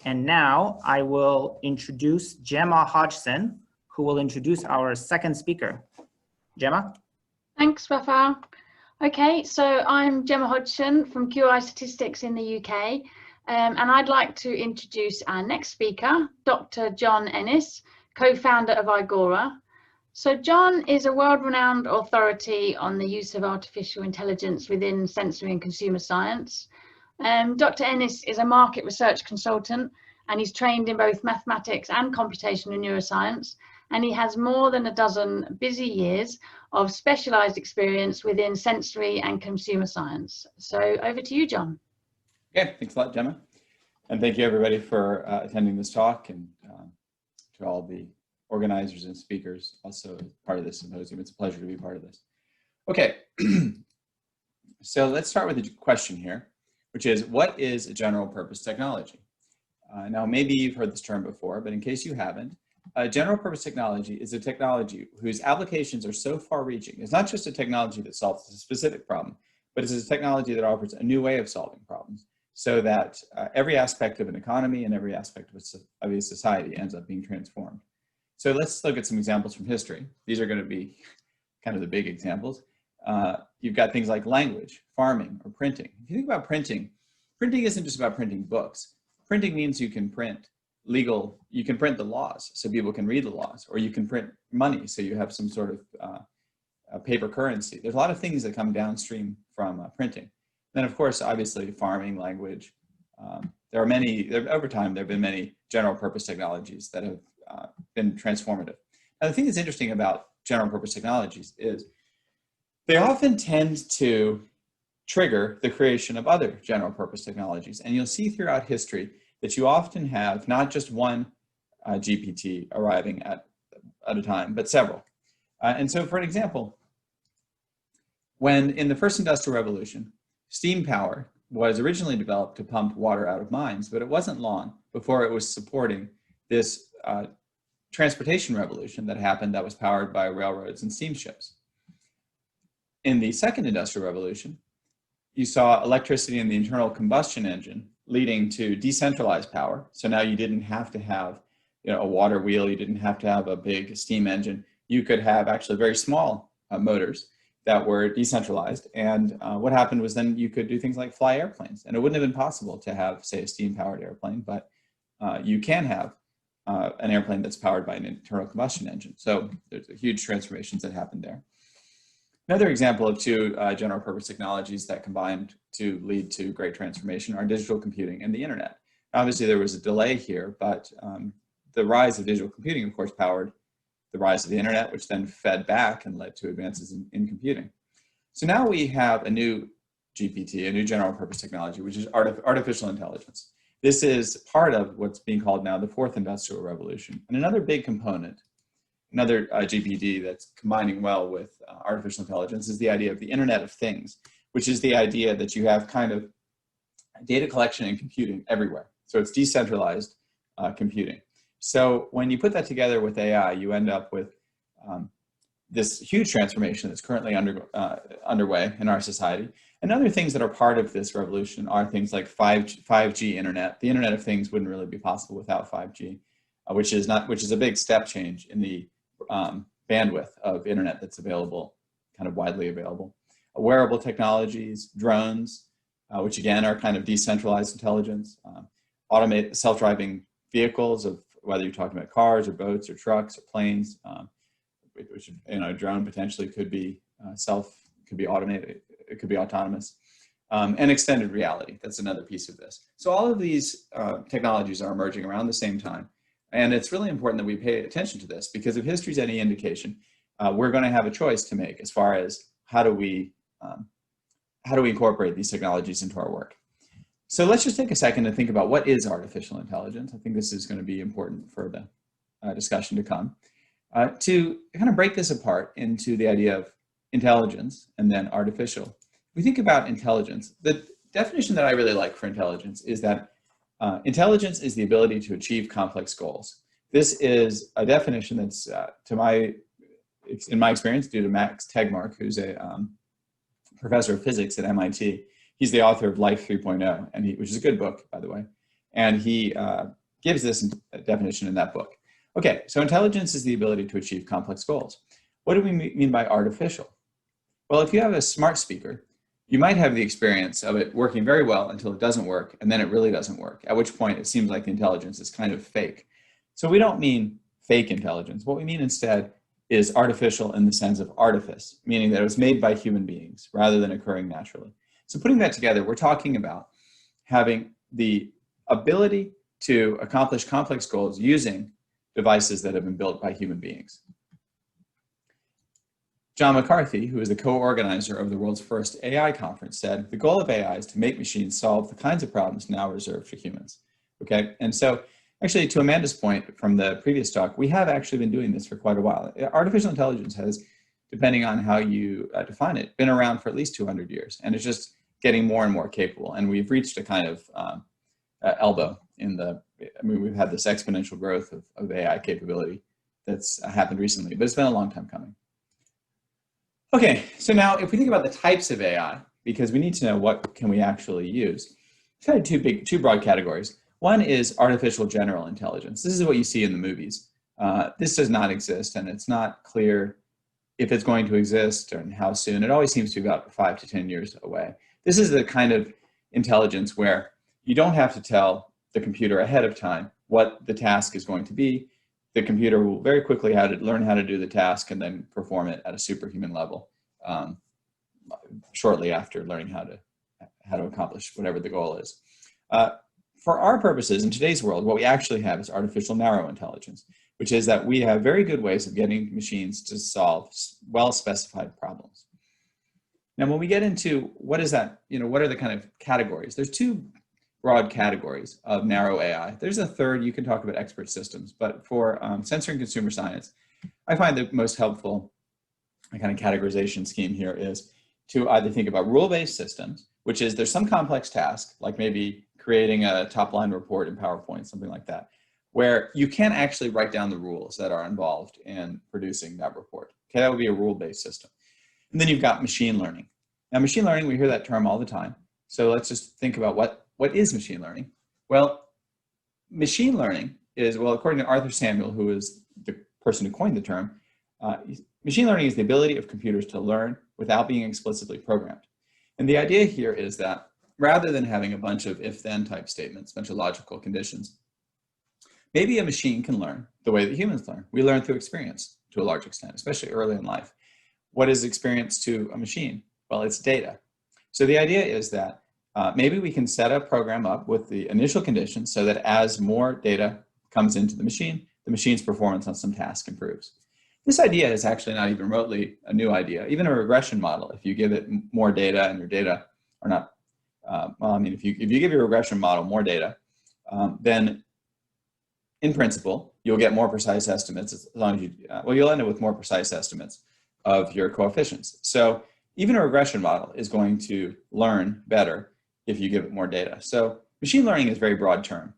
And now I will introduce Gemma Hodgson, who will introduce our second speaker. Gemma? Thanks, Rafael. Okay, so I'm Gemma Hodgson from QI Statistics in the UK, and I'd like to introduce our next speaker, Dr. John Ennis, co-founder of Aigora. So John is a world-renowned authority on the use of artificial intelligence within sensory and consumer science. Dr. Ennis is a market research consultant, and he's trained in both mathematics and computational neuroscience, and he has more than a dozen busy years of specialized experience within sensory and consumer science. So over to you, John. Okay, thanks a lot, Gemma. And thank you everybody for attending this talk, and to all the organizers and speakers also part of this symposium. It's a pleasure to be part of this. Okay, so let's start with a question here, which is, what is a general purpose technology? Now, maybe you've heard this term before, but in case you haven't, general purpose technology is a technology whose applications are so far reaching. It's not just a technology that solves a specific problem, but it's a technology that offers a new way of solving problems, so that every aspect of an economy and every aspect of a society ends up being transformed. So let's look at some examples from history. These are going to be kind of the big examples. You've got things like language, farming, or printing. If you think about printing, printing isn't just about printing books. Printing means you can print you can print the laws so people can read the laws, or you can print money so you have some sort of paper currency. There's a lot of things that come downstream from printing. Then, of course, obviously, farming, language. Over time, there have been many general purpose technologies that have been transformative. Now, the thing that's interesting about general purpose technologies is they often tend to trigger the creation of other general purpose technologies. And you'll see throughout history that you often have not just one GPT arriving at a time, but several. And so, for an example, when in the first industrial revolution, steam power was originally developed to pump water out of mines, but it wasn't long before it was supporting this transportation revolution that happened that was powered by railroads and steamships. In the second industrial revolution, you saw electricity in the internal combustion engine leading to decentralized power. So now you didn't have to have a water wheel, you didn't have to have a big steam engine. You could have actually very small motors that were decentralized. And what happened was then you could do things like fly airplanes. And it wouldn't have been possible to have, say, a steam-powered airplane, but you can have an airplane that's powered by an internal combustion engine. So there's huge transformations that happened there. Another example of two general purpose technologies that combined to lead to great transformation are digital computing and the internet. Obviously, there was a delay here, but the rise of digital computing, of course, powered the rise of the internet, which then fed back and led to advances in computing. So now we have a new GPT, a new general purpose technology, which is artificial intelligence. This is part of what's being called now the fourth industrial revolution. And another big component, another GPT that's combining well with artificial intelligence, is the idea of the Internet of Things, which is the idea that you have kind of data collection and computing everywhere. So it's decentralized computing. So when you put that together with AI, you end up with this huge transformation that's currently underway in our society. And other things that are part of this revolution are things like 5G internet. The Internet of Things wouldn't really be possible without 5G, which is a big step change in the bandwidth of internet that's available, kind of widely available. Wearable technologies, drones, which again are kind of decentralized intelligence, automated self-driving vehicles, of whether you're talking about cars or boats or trucks or planes, which a drone potentially could be automated, it could be autonomous, and extended reality. That's another piece of this. So all of these technologies are emerging around the same time. And it's really important that we pay attention to this, because if history is any indication, we're going to have a choice to make as far as how do we incorporate these technologies into our work. So let's just take a second to think about what is artificial intelligence. I think this is going to be important for the discussion to come. To kind of break this apart into the idea of intelligence and then artificial. If we think about intelligence, the definition that I really like for intelligence is that intelligence is the ability to achieve complex goals. This is a definition that's, in my experience, due to Max Tegmark, who's a professor of physics at MIT. He's the author of Life 3.0, which is a good book, by the way. And he gives this definition in that book. Okay, so intelligence is the ability to achieve complex goals. What do we mean by artificial? Well, if you have a smart speaker, you might have the experience of it working very well until it doesn't work, and then it really doesn't work, at which point it seems like the intelligence is kind of fake. So we don't mean fake intelligence. What we mean instead is artificial in the sense of artifice, meaning that it was made by human beings rather than occurring naturally. So putting that together, we're talking about having the ability to accomplish complex goals using devices that have been built by human beings. John McCarthy, who is the co-organizer of the world's first AI conference, said, the goal of AI is to make machines solve the kinds of problems now reserved for humans. Okay, and so actually to Amanda's point from the previous talk, we have actually been doing this for quite a while. Artificial intelligence has, depending on how you define it, been around for at least 200 years, and it's just getting more and more capable. And we've reached a kind of elbow in the, we've had this exponential growth of AI capability that's happened recently, but it's been a long time coming. Okay, so now if we think about the types of AI, because we need to know what can we actually use, we've had two broad categories. One is artificial general intelligence. This is what you see in the movies. This does not exist, and it's not clear if it's going to exist and how soon. It always seems to be about 5 to 10 years away. This is the kind of intelligence where you don't have to tell the computer ahead of time what the task is going to be. The computer will very quickly learn how to do the task and then perform it at a superhuman level shortly after learning how to accomplish whatever the goal is. For our purposes in today's world, what we actually have is artificial narrow intelligence, which is that we have very good ways of getting machines to solve well-specified problems. Now, when we get into what is that, what are the kind of categories? There's two broad categories of narrow AI. There's a third, you can talk about expert systems, but for sensory and consumer science, I find the most helpful kind of categorization scheme here is to either think about rule-based systems, which is there's some complex task, like maybe creating a top-line report in PowerPoint, something like that, where you can't actually write down the rules that are involved in producing that report. Okay, that would be a rule-based system. And then you've got machine learning. Now, machine learning, we hear that term all the time. So let's just think about what is machine learning? Well, machine learning is, well, according to Arthur Samuel, who is the person who coined the term, machine learning is the ability of computers to learn without being explicitly programmed. And the idea here is that rather than having a bunch of if-then type statements, a bunch of logical conditions, maybe a machine can learn the way that humans learn. We learn through experience to a large extent, especially early in life. What is experience to a machine? Well, it's data. So the idea is that maybe we can set a program up with the initial conditions so that as more data comes into the machine's performance on some task improves. This idea is actually not even remotely a new idea. Even a regression model, if you give it more data and your data are not, if you give your regression model more data, then in principle, you'll get more precise estimates as long as you, you'll end up with more precise estimates of your coefficients. So even a regression model is going to learn better if you give it more data. So machine learning is a very broad term.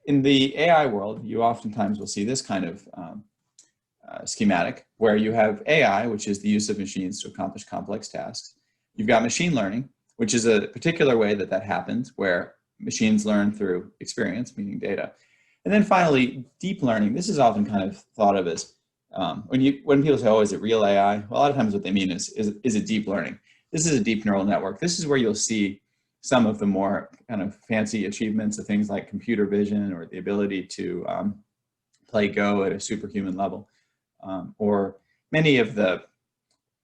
In the AI world, you oftentimes will see this kind of schematic where you have AI, which is the use of machines to accomplish complex tasks. You've got machine learning, which is a particular way that happens where machines learn through experience, meaning data. And then finally, deep learning. This is often kind of thought of as, when people say, oh, is it real AI? Well, a lot of times what they mean is it deep learning? This is a deep neural network. This is where you'll see some of the more kind of fancy achievements of things like computer vision or the ability to play Go at a superhuman level, or many of the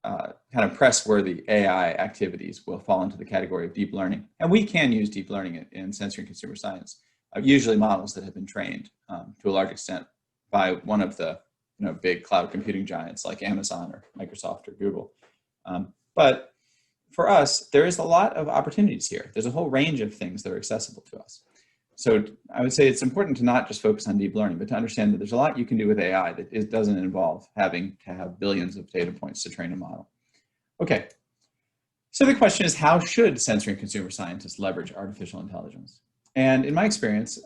kind of press-worthy AI activities will fall into the category of deep learning. And we can use deep learning in sensory and consumer science, usually models that have been trained to a large extent by one of the big cloud computing giants like Amazon or Microsoft or Google. But for us, there is a lot of opportunities here. There's a whole range of things that are accessible to us. So I would say it's important to not just focus on deep learning, but to understand that there's a lot you can do with AI that it doesn't involve having to have billions of data points to train a model. Okay, so the question is, how should sensory and consumer scientists leverage artificial intelligence? And in my experience,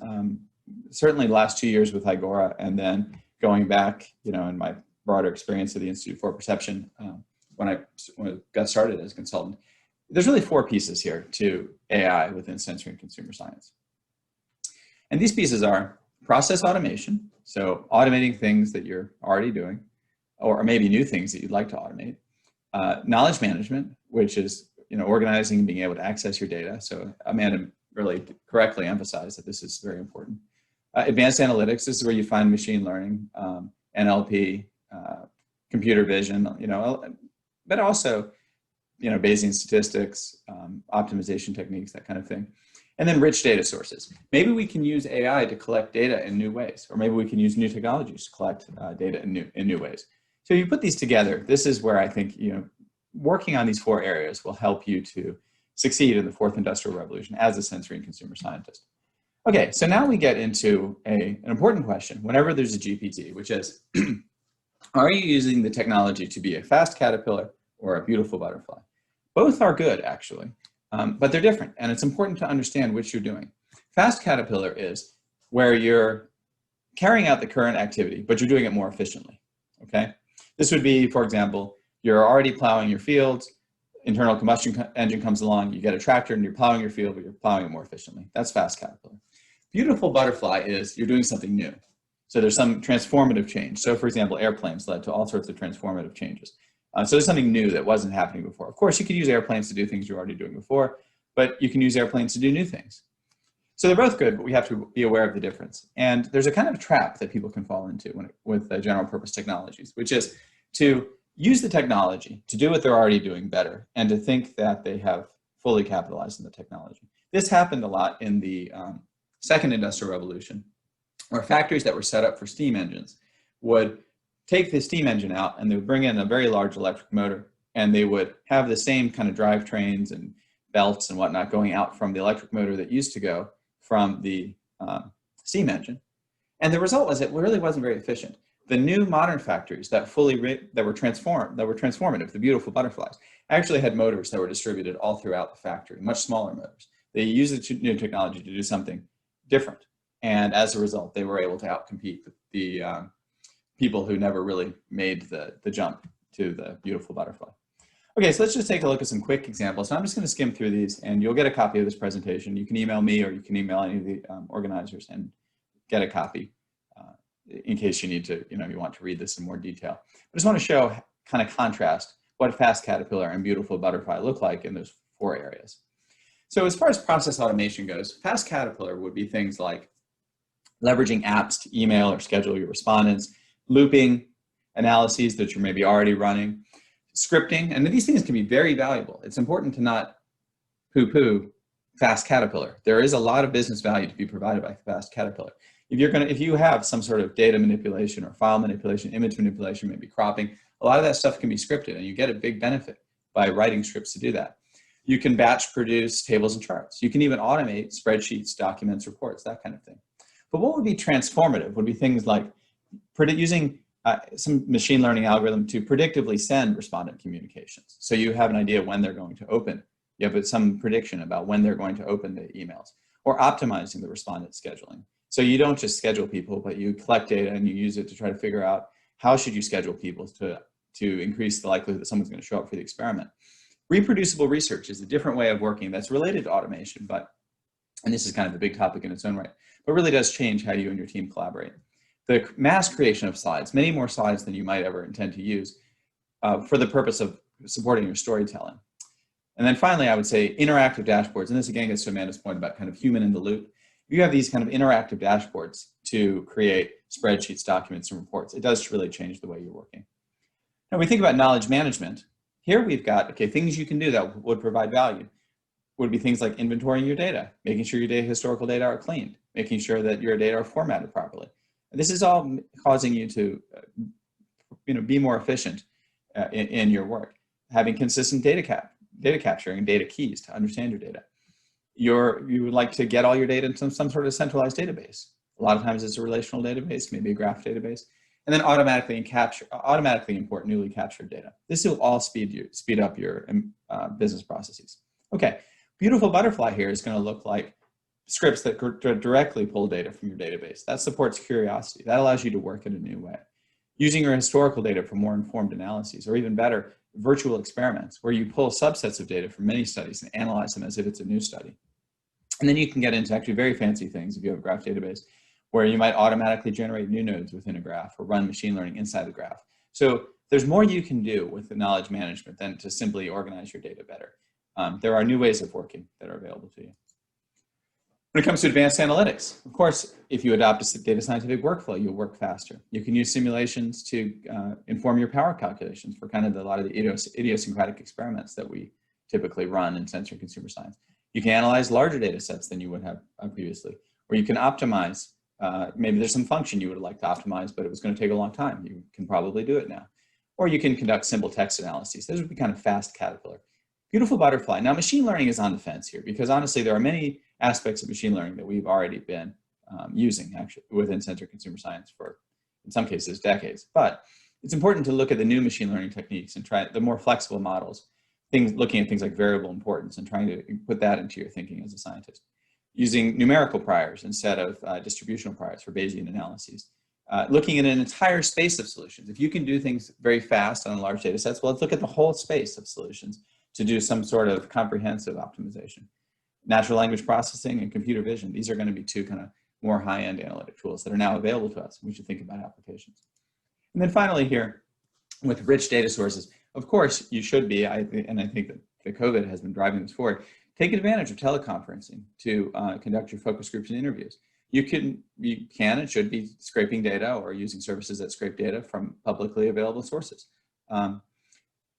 certainly the last 2 years with Aigora, and then going back, in my broader experience at the Institute for Perception, when I got started as a consultant, there's really 4 pieces here to AI within sensory and consumer science. And these pieces are process automation, so automating things that you're already doing, or maybe new things that you'd like to automate. Knowledge management, which is organizing and being able to access your data. So Amanda really correctly emphasized that this is very important. Advanced analytics, this is where you find machine learning, NLP, computer vision, but also, Bayesian statistics, optimization techniques, that kind of thing. And then rich data sources. Maybe we can use AI to collect data in new ways, or maybe we can use new technologies to collect data in new ways. So you put these together, this is where I think, working on these 4 areas will help you to succeed in the 4th industrial revolution as a sensory and consumer scientist. Okay, so now we get into an important question whenever there's a GPT, which is, are you using the technology to be a fast caterpillar or a beautiful butterfly? Both are good, actually, but they're different, and it's important to understand which you're doing. Fast caterpillar is where you're carrying out the current activity, but you're doing it more efficiently, okay? This would be, for example, you're already plowing your fields, internal combustion engine comes along, you get a tractor and you're plowing your field, but you're plowing it more efficiently. That's fast caterpillar. Beautiful butterfly is you're doing something new. So there's some transformative change. So for example, airplanes led to all sorts of transformative changes. So there's something new that wasn't happening before. Of course, you could use airplanes to do things you're already doing before, but you can use airplanes to do new things. So they're both good, but we have to be aware of the difference. And there's a kind of trap that people can fall into with general purpose technologies, which is to use the technology to do what they're already doing better and to think that they have fully capitalized on the technology. This happened a lot in the second industrial revolution, where factories that were set up for steam engines would take the steam engine out and they would bring in a very large electric motor, and they would have the same kind of drivetrains and belts and whatnot going out from the electric motor that used to go from the steam engine. And the result was it really wasn't very efficient. The new modern factories that were transformative, the beautiful butterflies, actually had motors that were distributed all throughout the factory, much smaller motors. They used the new technology to do something different. And as a result, they were able to outcompete the people who never really made the jump to the beautiful butterfly. Okay, so let's just take a look at some quick examples. So I'm just going to skim through these, and you'll get a copy of this presentation. You can email me, or you can email any of the organizers and get a copy in case you need to, you want to read this in more detail. I just want to show, kind of contrast, what fast caterpillar and beautiful butterfly look like in those 4 areas. So as far as process automation goes, fast caterpillar would be things like leveraging apps to email or schedule your respondents, looping analyses that you're maybe already running, scripting, and these things can be very valuable. It's important to not poo-poo fast caterpillar. There is a lot of business value to be provided by fast caterpillar. If you have some sort of data manipulation or file manipulation, image manipulation, maybe cropping, a lot of that stuff can be scripted, and you get a big benefit by writing scripts to do that. You can batch produce tables and charts. You can even automate spreadsheets, documents, reports, that kind of thing. But what would be transformative would be things like using some machine learning algorithm to predictively send respondent communications. So you have an idea when they're going to open. You have some prediction about when they're going to open the emails, or optimizing the respondent scheduling. So you don't just schedule people, but you collect data and you use it to try to figure out how should you schedule people to increase the likelihood that someone's going to show up for the experiment. Reproducible research is a different way of working that's related to automation, and this is kind of a big topic in its own right, but really does change how you and your team collaborate. The mass creation of slides, many more slides than you might ever intend to use for the purpose of supporting your storytelling. And then finally, I would say interactive dashboards, and this again gets to Amanda's point about kind of human in the loop. You have these kind of interactive dashboards to create spreadsheets, documents, and reports. It does really change the way you're working. Now, we think about knowledge management. Here we've got, okay, things you can do that would provide value. Would be things like inventorying your data, making sure your historical data are cleaned, making sure that your data are formatted properly. And this is all causing you to be more efficient in your work. Having consistent data capturing and data keys to understand your data. You would like to get all your data into some sort of centralized database. A lot of times it's a relational database, maybe a graph database, and then automatically import newly captured data. This will all speed up your business processes. Okay, beautiful butterfly here is going to look like scripts that directly pull data from your database. That supports curiosity. That allows you to work in a new way. Using your historical data for more informed analyses, or even better, virtual experiments where you pull subsets of data from many studies and analyze them as if it's a new study. And then you can get into actually very fancy things if you have a graph database, where you might automatically generate new nodes within a graph or run machine learning inside the graph. So there's more you can do with the knowledge management than to simply organize your data better. There are new ways of working that are available to you. When it comes to advanced analytics, of course, if you adopt a data scientific workflow, you'll work faster. You can use simulations to inform your power calculations for kind of a lot of the idiosyncratic experiments that we typically run in sensor and consumer science. You can analyze larger data sets than you would have previously, or you can optimize. Maybe there's some function you would like to optimize, but it was going to take a long time. You can probably do it now. Or you can conduct simple text analyses. Those would be kind of fast caterpillar. Beautiful butterfly. Now, machine learning is on the fence here because honestly, there are many aspects of machine learning that we've already been using actually within sensor consumer science for, in some cases, decades. But it's important to look at the new machine learning techniques and try the more flexible models, looking at things like variable importance and trying to put that into your thinking as a scientist. Using numerical priors instead of distributional priors for Bayesian analyses. Looking at an entire space of solutions. If you can do things very fast on large data sets, well, let's look at the whole space of solutions to do some sort of comprehensive optimization. Natural language processing and computer vision, these are going to be two kind of more high-end analytic tools that are now available to us. We should think about applications. And then finally here, with rich data sources, of course, you should be, and I think that the COVID has been driving this forward, take advantage of teleconferencing to conduct your focus groups and interviews. You can and should be scraping data or using services that scrape data from publicly available sources.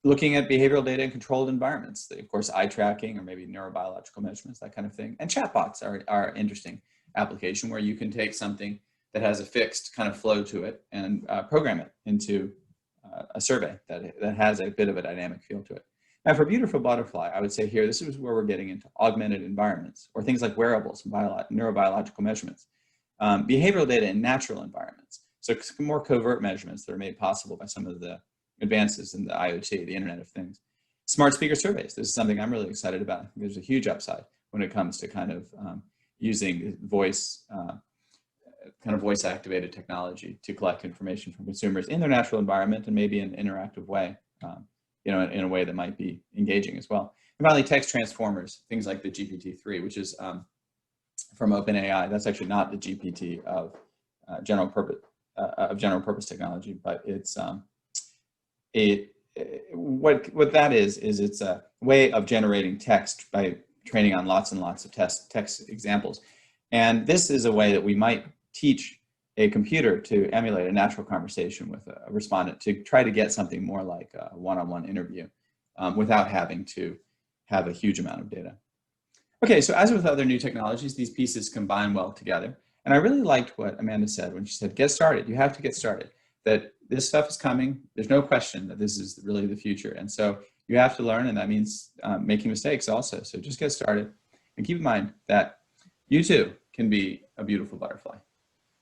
Looking at behavioral data in controlled environments, of course, eye tracking or maybe neurobiological measurements, that kind of thing. And chatbots are interesting application where you can take something that has a fixed kind of flow to it and program it into a survey that has a bit of a dynamic feel to it. Now for beautiful butterfly, I would say here, this is where we're getting into augmented environments or things like wearables and neurobiological measurements, behavioral data in natural environments. So more covert measurements that are made possible by some of the advances in the IoT, the Internet of Things. Smart speaker surveys, this is something I'm really excited about. I think there's a huge upside when it comes to kind of using voice, voice activated technology to collect information from consumers in their natural environment and maybe in an interactive way. In a way that might be engaging as well. And finally, text transformers, things like the GPT-3, which is from OpenAI. That's actually not the GPT of general purpose technology, but it's what that is it's a way of generating text by training on lots and lots of text examples. And this is a way that we might teach a computer to emulate a natural conversation with a respondent to try to get something more like a one-on-one interview without having to have a huge amount of data. Okay, so as with other new technologies, these pieces combine well together. And I really liked what Amanda said when she said, get started, you have to get started, that this stuff is coming. There's no question that this is really the future. And so you have to learn, and that means making mistakes also. So just get started and keep in mind that you too can be a beautiful butterfly.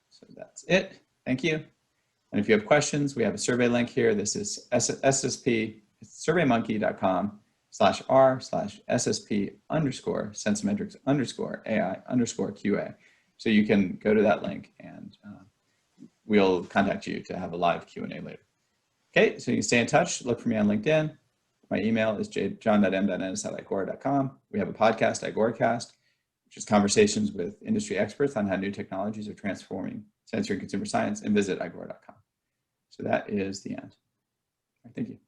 So that's it. Thank you. And if you have questions, we have a survey link here. This is SSP, surveymonkey.com/r/SSP_Sensometrics_AI_QA. So you can go to that link and we'll contact you to have a live Q&A later. Okay, so you can stay in touch. Look for me on LinkedIn. My email is john.m.ennis@aigora.com. We have a podcast, AigoraCast, which is conversations with industry experts on how new technologies are transforming sensor and consumer science, and visit Aigora.com. So that is the end. All right, thank you.